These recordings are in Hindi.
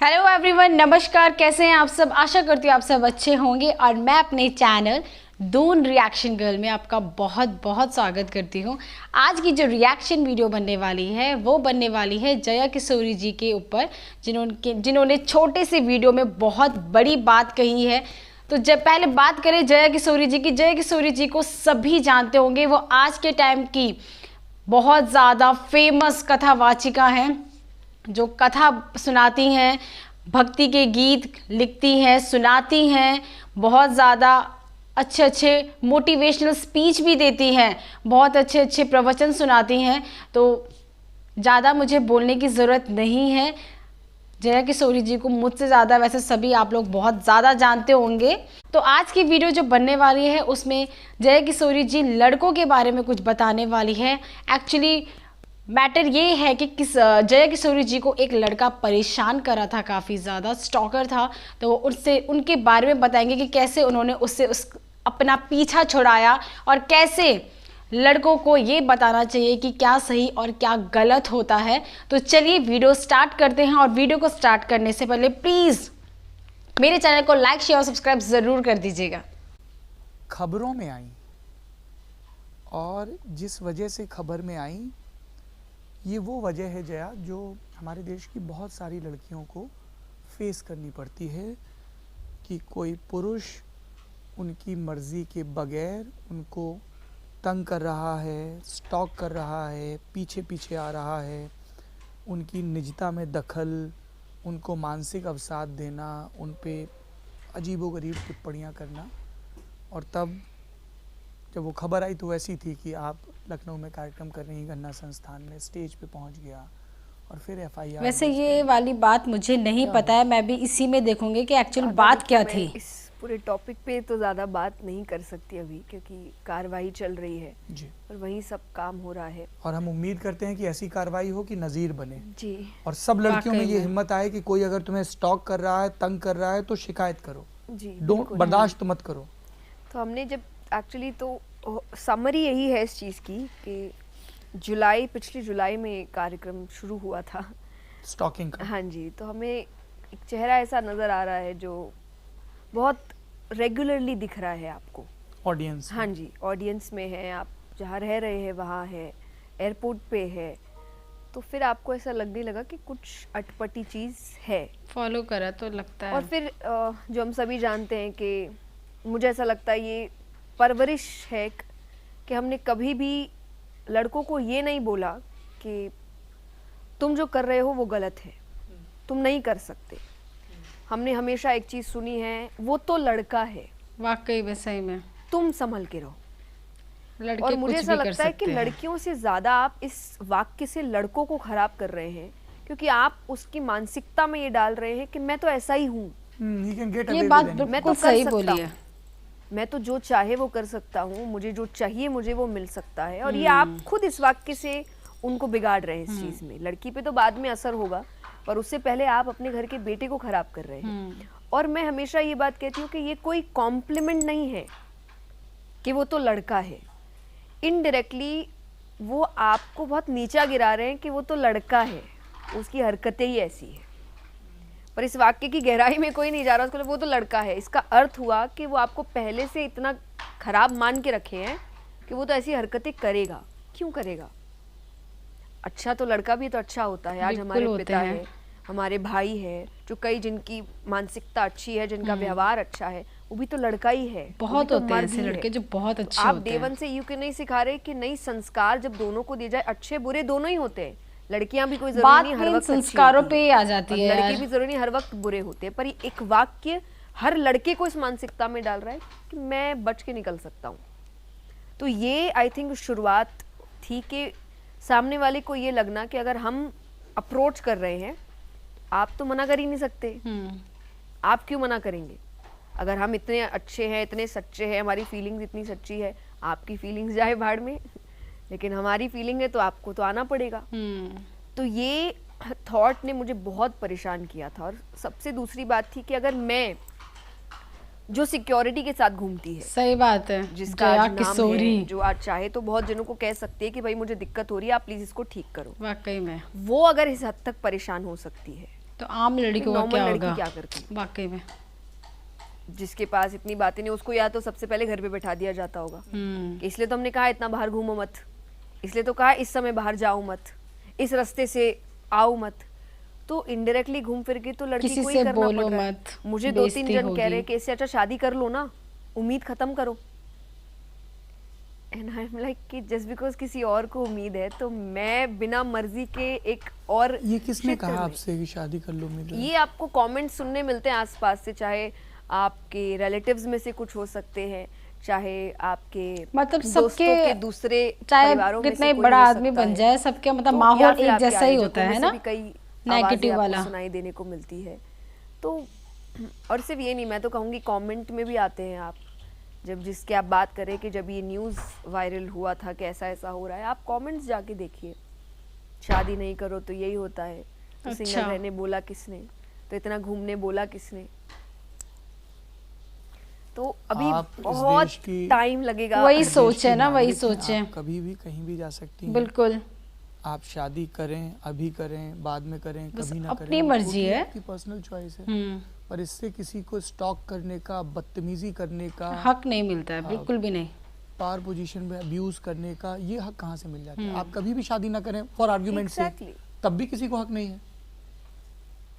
हेलो एवरीवन, नमस्कार। कैसे हैं आप सब? आशा करती हूँ आप सब अच्छे होंगे और मैं अपने चैनल दून रिएक्शन गर्ल में आपका बहुत बहुत स्वागत करती हूँ। आज की जो रिएक्शन वीडियो बनने वाली है वो बनने वाली है जया किशोरी जी के ऊपर, जिन्होंने छोटे से वीडियो में बहुत बड़ी बात कही है। तो जब पहले बात करें जया किशोरी जी की, जया किशोरी जी को सभी जानते होंगे। वो आज के टाइम की बहुत ज़्यादा फेमस कथावाचिका हैं, जो कथा सुनाती हैं, भक्ति के गीत लिखती हैं, सुनाती हैं, बहुत ज़्यादा अच्छे अच्छे मोटिवेशनल स्पीच भी देती हैं, बहुत अच्छे अच्छे प्रवचन सुनाती हैं। तो ज़्यादा मुझे बोलने की ज़रूरत नहीं है। जया किशोरी जी को मुझसे ज़्यादा वैसे सभी आप लोग बहुत ज़्यादा जानते होंगे। तो आज की वीडियो जो बनने वाली है उसमें जया किशोरी जी लड़कों के बारे में कुछ बताने वाली है। एक्चुअली मैटर ये है कि जया किशोरी जी को एक लड़का परेशान कर रहा था, काफ़ी ज़्यादा स्टॉकर था। तो वो उससे उनके बारे में बताएंगे कि कैसे उन्होंने उससे अपना पीछा छुड़ाया और कैसे लड़कों को ये बताना चाहिए कि क्या सही और क्या गलत होता है। तो चलिए वीडियो स्टार्ट करते हैं। और वीडियो को स्टार्ट करने से पहले प्लीज़ मेरे चैनल को लाइक शेयर और सब्सक्राइब ज़रूर कर दीजिएगा। खबरों में आई, और जिस वजह से खबर में आई ये वो वजह है जया, जो हमारे देश की बहुत सारी लड़कियों को फेस करनी पड़ती है कि कोई पुरुष उनकी मर्ज़ी के बगैर उनको तंग कर रहा है, स्टॉक कर रहा है, पीछे पीछे आ रहा है, उनकी निजता में दखल, उनको मानसिक अवसाद देना, उन पे अजीबोगरीब टिप्पणियाँ करना। और तब जब वो खबर आई तो ऐसी थी कि आप लखनऊ में कार्यक्रम कर रही गन्ना संस्थान में, स्टेज पे पहुंच गया और फिर एफआईआर। वैसे ये वाली बात मुझे नहीं पता है, मैं भी इसी में देखूंगी कि एक्चुअल बात क्या थी। इस पूरे टॉपिक पे तो ज़्यादा बात नहीं कर सकती अभी, क्योंकि कार्रवाई चल रही है जी, और वही सब काम हो रहा है। और हम उम्मीद करते हैं कि ऐसी कार्रवाई हो कि नज़ीर बने जी, और सब लड़कियों में वाकई ये में। हिम्मत आए कि कोई अगर तुम्हें स्टॉक कर रहा है, तंग कर रहा है तो शिकायत करो, जी बर्दाश्त मत करो। तो हमने जब एक्चुअली तो समरी यही है इस चीज़ की कि पिछली जुलाई में कार्यक्रम शुरू हुआ था स्टॉकिंग का। हाँ जी, तो हमें एक चेहरा ऐसा नज़र आ रहा है जो बहुत रेगुलरली दिख रहा है आपको ऑडियंस। हाँ जी, ऑडियंस में है, आप जहाँ रह रहे हैं वहाँ है, एयरपोर्ट पे है। तो फिर आपको ऐसा लगने लगा कि कुछ अटपटी चीज़ है। फॉलो करा तो लगता है। और फिर जो हम सभी जानते हैं कि मुझे ऐसा लगता है ये परवरिश है कि हमने कभी भी लड़कों को ये नहीं बोला कि तुम जो कर रहे हो वो गलत है, तुम नहीं कर सकते। हमने हमेशा एक चीज़ सुनी है, वो तो लड़का है, वाकई में सही में तुम संभल के रहो। लड़के और मुझे कुछ ऐसा भी कर लगता है कि सकते हैं। लड़कियों से ज़्यादा आप इस वाक्य से लड़कों को खराब कर रहे हैं, क्योंकि आप उसकी मानसिकता में ये डाल रहे हैं कि मैं तो ऐसा ही हूँ, ये बात मैं बिल्कुल तो कर सही सकता बोली है। हूँ, मैं तो जो चाहे वो कर सकता हूँ, मुझे जो चाहिए मुझे वो मिल सकता है। और ये आप खुद इस वाक्य से उनको बिगाड़ रहे हैं इस चीज़ में। लड़की पे तो बाद में असर होगा, पर उससे पहले आप अपने घर के बेटे को खराब कर रहे हैं। और मैं हमेशा ये बात कहती हूँ कि ये कोई कॉम्प्लीमेंट नहीं है कि वो तो लड़का है। इनडायरेक्टली वो आपको बहुत नीचा गिरा रहे हैं कि वो तो लड़का है, उसकी हरकतें ही ऐसी है। पर इस वाक्य की गहराई में कोई नहीं जा रहा, उसको वो तो लड़का है। इसका अर्थ हुआ कि वो आपको पहले से इतना खराब मान के रखे हैं कि वो तो ऐसी हरकतें करेगा। क्यों करेगा? अच्छा तो लड़का भी तो अच्छा होता है। आज हमारे पिता है, हमारे भाई है, जो कई जिनकी मानसिकता अच्छी है, जिनका व्यवहार अच्छा है, वो भी तो लड़का ही है। बहुत होते हैं ऐसे लड़के जो बहुत अच्छे आप होते हैं। देवन से यूं क्यों नहीं सिखा रहे कि नहीं, संस्कार जब दोनों को दिए जाए, अच्छे बुरे दोनों ही होते हैं। लड़कियां भी कोई जरूरी नहीं हर वक्त संस्कारों पे ही आ जाती है, लड़के भी जरूरी नहीं हर वक्त बुरे होते हैं। पर एक वाक्य हर लड़के को इस मानसिकता में डाल रहा है कि मैं बच के निकल सकता हूँ। तो ये आई थिंक शुरुआत थी कि सामने वाले को ये लगना कि अगर हम अप्रोच कर रहे हैं, आप तो मना कर ही नहीं सकते, आप क्यों मना करेंगे? अगर हम इतने अच्छे हैं, इतने सच्चे हैं, हमारी फीलिंग्स इतनी सच्ची है, आपकी फीलिंग्स जाए भाड़ में, लेकिन हमारी फीलिंग है तो आपको तो आना पड़ेगा। तो ये थॉट ने मुझे बहुत परेशान किया था। और सबसे दूसरी बात थी कि अगर मैं जो सिक्योरिटी के साथ घूमती है, सही बात है, जिसका आज नाम है, जो आज चाहे तो बहुत जनों को कह सकती है कि भाई मुझे दिक्कत हो रही है, आप प्लीज इसको ठीक करो, वाकई में वो अगर इस हद तक परेशान हो सकती है तो आम लड़कियों का नॉर्मल क्या लड़की होगा क्या करती, वाकई में? जिसके पास इतनी बातें नहीं, उसको या तो सबसे पहले घर पे बैठा दिया जाता होगा कि इसलिए तो हमने कहा इतना बाहर घूमो मत, इसलिए तो कहा इस समय बाहर जाओ मत, इस रास्ते से आओ मत। तो इनडायरेक्टली घूम फिर के तो लड़की किसी को ही से करना बोलो पड़ रहा है। मत, मुझे 2-3 बेइज्जती जन कह होगी। रहे हैं कि इससे अच्छा शादी कर लो ना, उम्मीद खत्म करो। एंड आई एम लाइक कि जस्ट बिकॉज किसी और को उम्मीद है तो मैं बिना मर्जी के एक और ये किसने क्षेत्र कहा में- आपसे कि शादी कर लो मिल ये आपको कमेंट सुनने मिलते हैं आसपास से, चाहे आपके रिलेटिव्स में से कुछ हो सकते हैं, चाहे आपके मतलब दोस्तों सबके, के दूसरे चाहे परिवारों में कितना से ही कोई बड़ा हो आदमी सकता बन है। जाए, सबके मतलब तो या माहौल फिर एक आपके जैसा ही आयोजकों होता है में ना, से भी कई नेगेटिव आवाजें वाला। आपको सुनाई देने को मिलती है। तो और सिर्फ ये नहीं, मैं तो कहूँगी कमेंट में भी आते हैं आप, जब जिसके आप बात करें कि जब ये न्यूज़ वायरल हुआ था कि ऐसा ऐसा हो रहा है, आप कमेंट्स जाके देखिए, शादी नहीं करो तो यही होता है, तो अच्छा। सिंगल रहने बोला किसने, तो इतना घूमने बोला किसने। तो अभी आप इस बहुत देश की- टाइम लगेगा। वही इस देश सोच की है ना, वही नागरिक हैं, सोच है। आप कभी भी कहीं भी जा सकती हैं। बिल्कुल, आप शादी करें, अभी करें, बाद में करें, बस कभी ना अपनी करें, मर्जी वो है। आपकी पर्सनल चॉइस है। पर इससे किसी को स्टॉक करने का, बदतमीजी करने का, हक नहीं मिलता है, बिल्कुल भी नहीं। पावर पोजीशन में अब्यूज करने का, ये हक कहाँ से मिल जाता है? आप कभी भी शादी ना करें फॉर आर्ग्यूमेंट से, Exactly. तब भी किसी को हक नहीं है।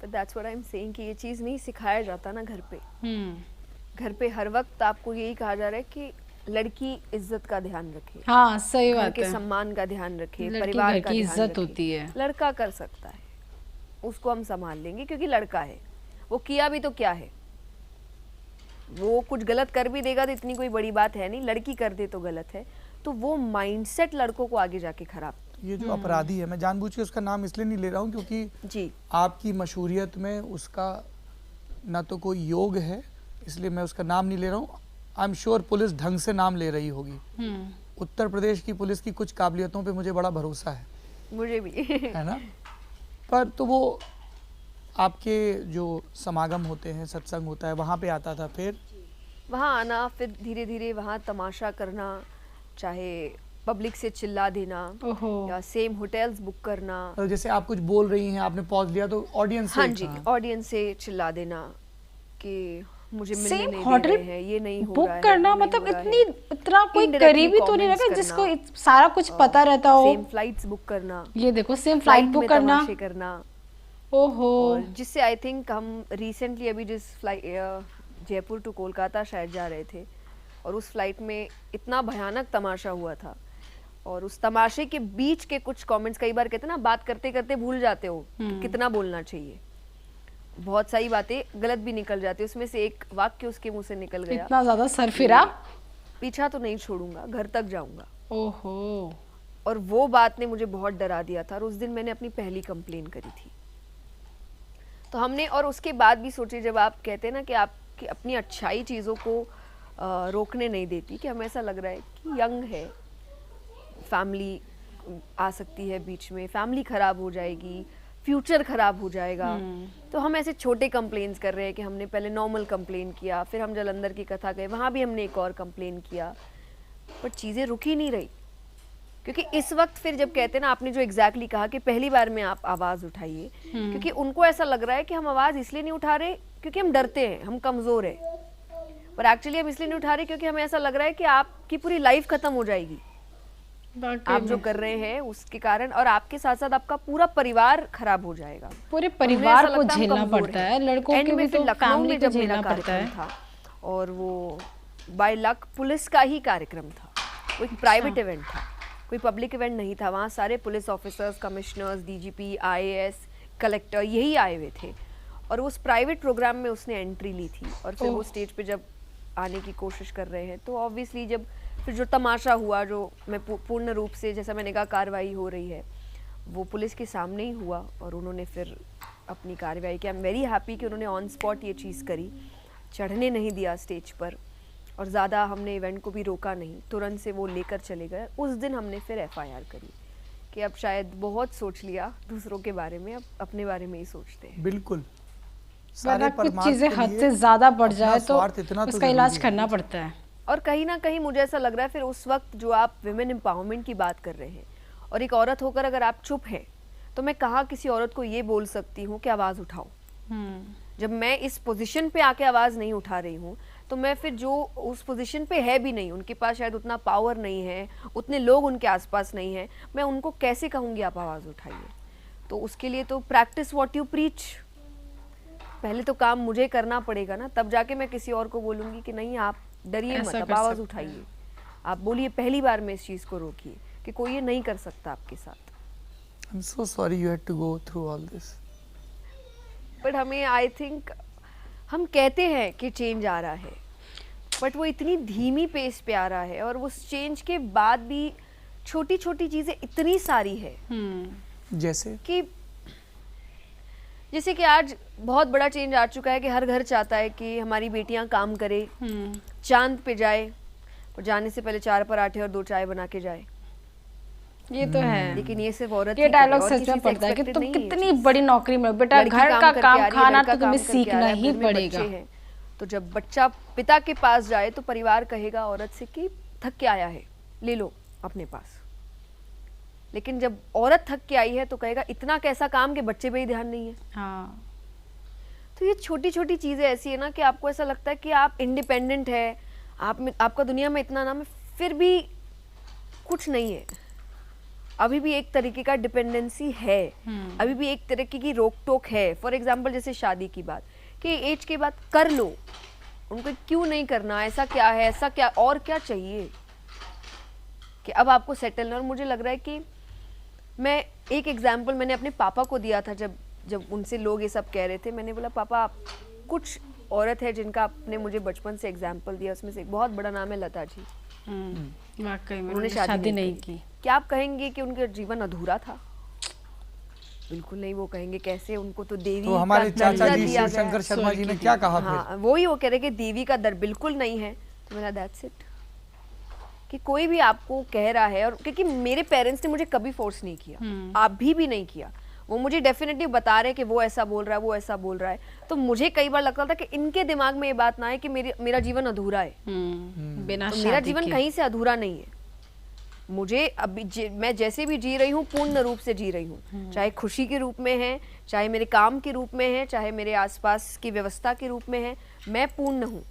But that's what I'm saying कि ये चीज़ नहीं सिखाया जाता ना घर पे। हम्म, घर पे हर वक्त आपको यही कहा जा रहा है कि लड़की इज्जत का ध्यान रखे, हाँ सही घर बात के है। सम्मान का ध्यान रखे, लड़की परिवार घर का की ध्यान इज्जत रखे। होती है। लड़का कर सकता है, उसको हम संभाल लेंगे क्योंकि लड़का है, वो किया भी तो क्या है, वो कुछ गलत कर भी देगा तो इतनी कोई बड़ी बात है नहीं, लड़की कर दे तो गलत है। तो वो माइंडसेट लड़कों को आगे जाके खराब। ये जो अपराधी है, मैं जानबूझ के उसका नाम इसलिए नहीं ले रहा हूँ क्योंकि जी आपकी मशहूरियत में उसका ना तो कोई योग है, इसलिए मैं उसका नाम नहीं ले रहा हूँ। आई एम श्योर पुलिस ढंग से नाम ले रही होगी। उत्तर प्रदेश की पुलिस की कुछ काबिलियतों पे मुझे बड़ा भरोसा है मुझे भी है ना? पर तो वो आपके जो समागम होते हैं, सत्संग होता है, वहाँ पे आता था, फिर वहाँ आना, फिर धीरे धीरे वहाँ तमाशा करना, चाहे पब्लिक से चिल्ला देना ओहो, या सेम होटल्स बुक करना। तो जैसे आप कुछ बोल रही हैं, आपने पॉज लिया तो ऑडियंस हाँ जी, ऑडियंस से चिल्ला देना कि मुझे मिलने सेम नहीं होटल दे रहे हैं, ये नहीं हो बुक रहा है, करना, वो नहीं मतलब हो रहा इतनी है। इतना कोई Indirectly करीबी तो नहीं comments लगा जिसको करना, सारा कुछ पता रहता हो। सेम फ्लाइट्स बुक करना, ये देखो, सेम फ्लाइट बुक में करना, तमाशे करना। ओहो, और जिससे आई थिंक हम रिसेंटली अभी जिस फ्लाइट जयपुर टू कोलकाता शायद जा रहे थे, और उस फ्लाइट में इतना भयानक तमाशा हुआ था, और उस तमाशे के बीच के कुछ कमेंट्स, कई बार कहते हैं ना बात करते करते भूल जाते हो कि कितना बोलना चाहिए, बहुत सारी बातें गलत भी निकल जाती है, उसमें से एक वाक्य उसके मुंह से निकल गया, इतना ज्यादा सर फिरा, पीछा तो नहीं छोड़ूंगा, घर तक जाऊंगा। ओहो, और वो बात ने मुझे बहुत डरा दिया था, और उस दिन मैंने अपनी पहली कंप्लेन करी थी। तो हमने, और उसके बाद भी सोचे, जब आप कहते हैं ना कि आपकी अपनी अच्छाई चीज़ों को रोकने नहीं देती, कि हमें ऐसा लग रहा है कि यंग है, फैमिली आ सकती है बीच में, फैमिली खराब हो जाएगी, फ्यूचर खराब हो जाएगा। तो हम ऐसे छोटे कंप्लेन्स कर रहे हैं कि हमने पहले नॉर्मल कंप्लेन किया, फिर हम जलंधर की कथा गए, वहाँ भी हमने एक और कंप्लेन किया, पर चीज़ें रुक ही नहीं रही। क्योंकि इस वक्त फिर जब कहते हैं ना, आपने जो एग्जैक्टली कहा कि पहली बार में आप आवाज़ उठाइए, क्योंकि उनको ऐसा लग रहा है कि हम आवाज़ इसलिए नहीं उठा रहे क्योंकि हम डरते हैं, हम कमज़ोर हैं, पर एक्चुअली हम इसलिए नहीं उठा रहे क्योंकि हमें ऐसा लग रहा है कि आपकी पूरी लाइफ खत्म हो जाएगी आप जो कर रहे हैं उसके कारण, और आपके साथ साथ आपका पूरा परिवार खराब हो जाएगा। पूरे उन्हें परिवार ऐसा को लगता है हम झेलना कमजोर पड़ता हैं। है, लड़कों एंड के में भी फिर तो लखनऊ फैमिली में को जब मेरा झेलना पड़ता कार्यक्रम है। था, और वो बाय लक पुलिस का ही कार्यक्रम था, वो एक प्राइवेट इवेंट था, कोई पब्लिक इवेंट नहीं था। वहाँ सारे police officers, commissioners, DGP, IAS, collector यही आए हुए थे, और उस प्राइवेट प्रोग्राम में उसने एंट्री ली थी। और फिर वो स्टेज पे जब आने की कोशिश कर रहे हैं, तो ऑब्वियसली जब फिर जो तमाशा हुआ, जो मैं पूर्ण रूप से, जैसा मैंने कहा कार्रवाई हो रही है, वो पुलिस के सामने ही हुआ, और उन्होंने फिर अपनी कार्रवाई की। आई एम वेरी हैप्पी कि उन्होंने ऑन स्पॉट ये चीज़ करी, चढ़ने नहीं दिया स्टेज पर, और ज़्यादा हमने इवेंट को भी रोका नहीं, तुरंत से वो लेकर चले गए। उस दिन हमने फिर एफआईआर करी कि अब शायद बहुत सोच लिया दूसरों के बारे में, अब अपने बारे में ही सोचते हैं। बिल्कुल, वरना कुछ परमार्थ चीजें के हद लिए से ज्यादा बढ़ अपना जाए तो स्वार्थ इतना तो उसका इलाज जरूरी है। करना पड़ता है। और कहीं ना कहीं मुझे ऐसा लग रहा है, फिर उस वक्त जो आप विमेन एम्पावरमेंट की बात कर रहे हैं, और एक औरत होकर अगर आप चुप हैं, तो तो मैं कहाँ किसी औरत को ये बोल सकती हूँ कि आवाज़ उठाओ। जब मैं इस पोजीशन पे आके आवाज़ नहीं उठा रही हूँ, तो मैं फिर जो उस पोजीशन पे है भी नहीं, उनके पास शायद उतना पावर नहीं है, उतने लोग उनके आसपास नहीं है, मैं उनको कैसे कहूँगी आप आवाज़ उठाइए। तो उसके लिए तो प्रैक्टिस व्हाट यू प्रीच, पहले तो काम मुझे करना पड़ेगा ना, तब जाके मैं किसी और को बोलूँगी कि नहीं आप डरिए मत, आप आवाज़ उठाइए, आप बोलिए, पहली बार में इस चीज़ को रोकिए कि कोई ये नहीं कर सकता आपके साथ। I'm so sorry you had to go through all this. But हमें आई थिंक हम कहते हैं कि चेंज आ रहा है, बट वो इतनी धीमी पेस पे आ रहा है, और उस चेंज के बाद भी छोटी छोटी चीज़ें इतनी सारी है जैसे कि जैसे कि आज बहुत बड़ा चेंज आ चुका है कि हर घर चाहता है कि हमारी बेटियां काम करे, चांद पे जाए, और जाने से पहले 4 पराठे और 2 चाय बना के जाए। ये तो है, लेकिन ये सिर्फ औरत ये डायलॉग सच में पड़ता है कि तुम कितनी बड़ी नौकरी में बेटा, घर का काम खाना तो तुम्हें सीखना ही पड़ेगा। तो जब बच्चा पिता के पास जाए तो परिवार कहेगा औरत से कि थक के आया है, ले लो अपने पास। लेकिन जब औरत थक के आई है तो कहेगा इतना कैसा काम कि बच्चे पे ही ध्यान नहीं है। हाँ। तो ये छोटी छोटी चीजें ऐसी है ना कि आपको ऐसा लगता है कि आप इंडिपेंडेंट है, आपका दुनिया में इतना नाम है, फिर भी कुछ नहीं है। अभी भी एक तरीके का डिपेंडेंसी है, अभी भी एक तरीके की रोक टोक है। फॉर एग्जाम्पल जैसे शादी की बात, कि एज के बाद कर लो, उनको क्यों नहीं करना, ऐसा क्या है, ऐसा क्या और क्या चाहिए कि अब आपको सेटल। और मुझे लग रहा है कि मैं एक एग्जाम्पल मैंने अपने पापा को दिया था, जब उनसे लोग ये सब कह रहे थे, मैंने बोला पापा आप, कुछ औरत है जिनका आपने मुझे बचपन से एग्जाम्पल दिया, उसमें से एक बहुत बड़ा नाम है लता जी। वाकई में उन्होंने शादी नहीं की। क्या आप कहेंगे कि उनका जीवन अधूरा था? बिल्कुल नहीं, वो कहेंगे कैसे, उनको तो देवी तो हमारे का चाचा दर्जा जी दिया शिवशंकर गया। शर्मा जी ने क्या कहा फिर? हाँ, वही वो कह रहे कि देवी का दर बिल्कुल नहीं है। तो मेरा दैट्स इट, कि कोई भी आपको कह रहा है, और क्योंकि मेरे पेरेंट्स ने मुझे कभी फोर्स नहीं किया, आप भी नहीं किया, वो मुझे डेफिनेटली बता रहे कि वो ऐसा बोल रहा है, वो ऐसा बोल रहा है। तो मुझे कई बार लगता था कि इनके दिमाग में ये बात ना है कि मेरा जीवन अधूरा है। बिना तो मेरा शादी जीवन के। कहीं से अधूरा नहीं है। मुझे अभी मैं जैसे भी जी रही हूँ पूर्ण रूप से जी रही हूँ, चाहे खुशी के रूप में है, चाहे मेरे काम के रूप में है, चाहे मेरे आसपास की व्यवस्था के रूप में है, मैं पूर्ण हूँ।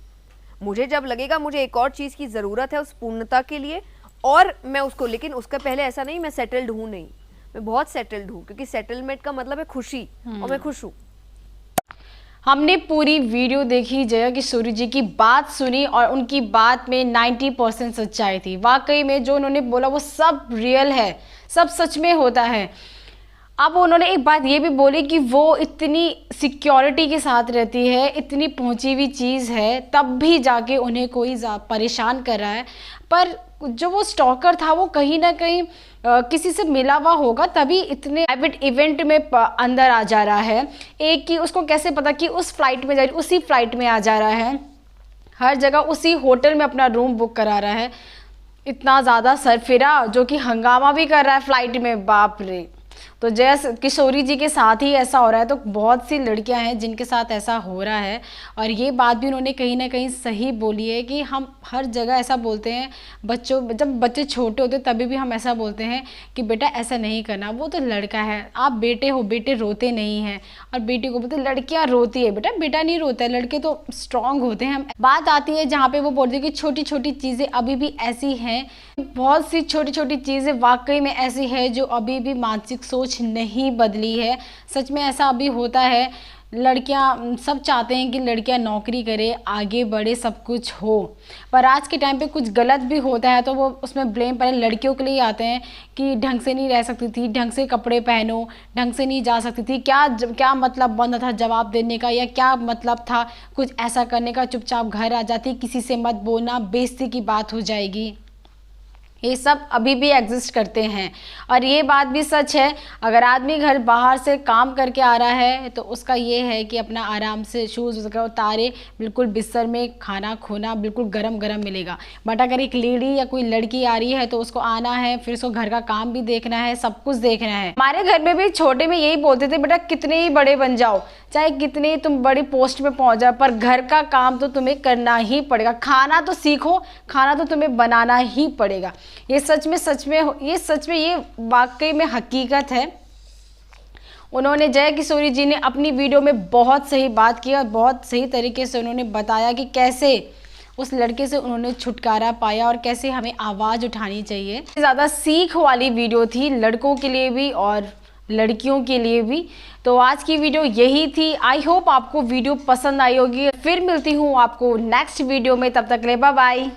मुझे जब लगेगा मुझे एक और चीज़ की ज़रूरत है उस पूर्णता के लिए, और मैं उसको, लेकिन उसका पहले ऐसा नहीं मैं सेटल्ड हूँ, नहीं, मैं बहुत सेटल्ड हूँ, क्योंकि सेटलमेंट का मतलब है खुशी, और मैं खुश हूँ। हमने पूरी वीडियो देखी, जया किशोरी जी की बात सुनी, और उनकी बात में 90% सच्चाई थी। वाकई में जो उन्होंने बोला वो सब रियल है, सब सच में होता है। अब उन्होंने एक बात ये भी बोली कि वो इतनी सिक्योरिटी के साथ रहती है, इतनी पहुंची हुई चीज़ है, तब भी जाके उन्हें कोई परेशान कर रहा है। पर जो वो स्टॉकर था वो कहीं ना कहीं किसी से मिला हुआ होगा, तभी इतने प्राइवेट इवेंट में अंदर आ जा रहा है। एक कि उसको कैसे पता कि उस फ्लाइट में जा रही, उसी फ्लाइट में आ जा रहा है, हर जगह उसी होटल में अपना रूम बुक करा रहा है। इतना ज़्यादा सरफिरा जो कि हंगामा भी कर रहा है फ्लाइट में, बाप रे। तो जया किशोरी जी के साथ ही ऐसा हो रहा है, तो बहुत सी लड़कियां हैं जिनके साथ ऐसा हो रहा है। और ये बात भी उन्होंने कहीं ना कहीं सही बोली है कि हम हर जगह ऐसा बोलते हैं, जब बच्चे छोटे होते तभी भी हम ऐसा बोलते हैं कि बेटा ऐसा नहीं करना, वो तो लड़का है, आप बेटे हो, बेटे रोते नहीं हैं। और बेटी को बोलते लड़कियाँ रोती है, बेटा नहीं रोता है, लड़के तो स्ट्रांग होते हैं। बात आती है जहाँ पे वो बोलते हैं कि छोटी छोटी चीज़ें अभी भी ऐसी हैं, बहुत सी छोटी छोटी चीज़ें वाकई में ऐसी है जो अभी भी मानसिक सोच नहीं बदली है। सच में ऐसा अभी होता है, लड़कियां सब चाहते हैं कि लड़कियां नौकरी करे, आगे बढ़े, सब कुछ हो, पर आज के टाइम पे कुछ गलत भी होता है तो वो उसमें ब्लेम पहले लड़कियों के लिए आते हैं कि ढंग से नहीं रह सकती थी, ढंग से कपड़े पहनो, ढंग से नहीं जा सकती थी, क्या मतलब बंद था जवाब देने का, या क्या मतलब था कुछ ऐसा करने का, चुपचाप घर आ जाती, किसी से मत बोलना, बेइज्जती की बात हो जाएगी। ये सब अभी भी एग्जिस्ट करते हैं। और ये बात भी सच है, अगर आदमी घर बाहर से काम करके आ रहा है तो उसका ये है कि अपना आराम से शूज़ वगैरह उतारे, बिल्कुल बिस्तर में खाना खोना बिल्कुल गरम गरम मिलेगा। बट अगर एक लेडी या कोई लड़की आ रही है तो उसको आना है, फिर उसको घर का काम भी देखना है, सब कुछ देखना है। हमारे घर में भी छोटे में यही बोलते थे, बेटा कितने ही बड़े बन जाओ, चाहे कितने तुम बड़ी पोस्ट में पहुंच जाओ, पर घर का काम तो तुम्हें करना ही पड़ेगा। खाना तो सीखो, खाना तो तुम्हें बनाना ही पड़ेगा। ये सच में ये वाकई में हकीकत है। उन्होंने, जया किशोरी जी ने अपनी वीडियो में बहुत सही बात की और बहुत सही तरीके से उन्होंने बताया कि कैसे उस लड़के से उन्होंने छुटकारा पाया और कैसे हमें आवाज़ उठानी चाहिए। ज़्यादा सीख वाली वीडियो थी लड़कों के लिए भी और लड़कियों के लिए भी। तो आज की वीडियो यही थी। आई होप आपको वीडियो पसंद आई होगी। फिर मिलती हूँ आपको नेक्स्ट वीडियो में, तब तक के लिए बाय बाय।